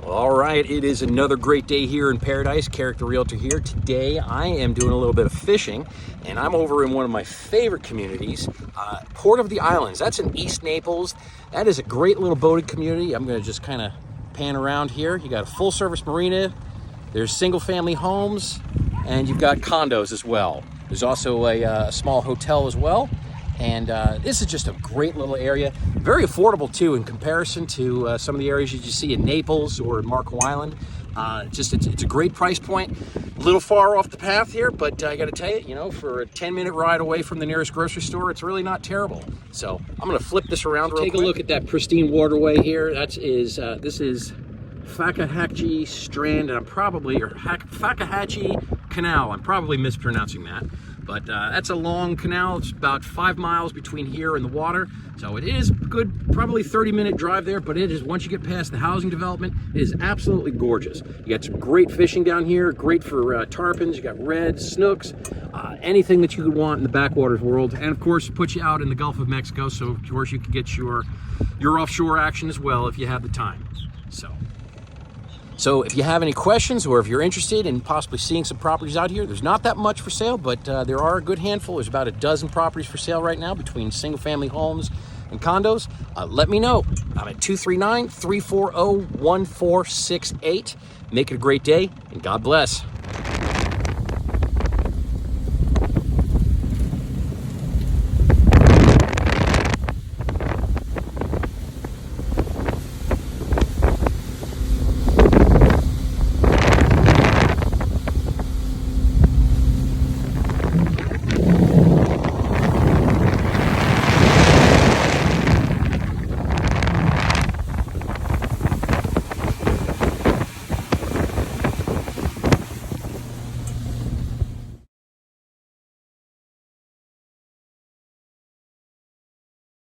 All right, it is another great day here in Paradise. Kerrick the Realtor here. Today I am doing a little bit of fishing, and I'm over in one of my favorite communities, Port of the Islands. That's in East Naples. That is a great little boated community. I'm going to just kind of pan around here. You got a full service marina, there's single family homes, and you've got condos as well. There's also a small hotel as well. And this is just a great little area. Very affordable too in comparison to some of the areas you see in Naples or Marco Island. It's a great price point. A little far off the path here, but I gotta tell you, for a 10-minute ride away from the nearest grocery store, it's really not terrible. So I'm gonna flip this around real quick. Take a look at that pristine waterway here. This is Fakahatchee Strand, and Fakahatchee Canal. I'm probably mispronouncing that. But that's a long canal. It's about 5 miles between here and the water. So it is good, probably 30-minute drive there, but it is, once you get past the housing development, it is absolutely gorgeous. You got some great fishing down here, great for tarpons, you got reds, snooks, anything that you could want in the backwaters world. And of course, put you out in the Gulf of Mexico, so of course you can get your offshore action as well if you have the time. So if you have any questions, or if you're interested in possibly seeing some properties out here, there's not that much for sale, but there are a good handful. There's about a dozen properties for sale right now between single family homes and condos. Let me know. I'm at 239-340-1468. Make it a great day, and God bless.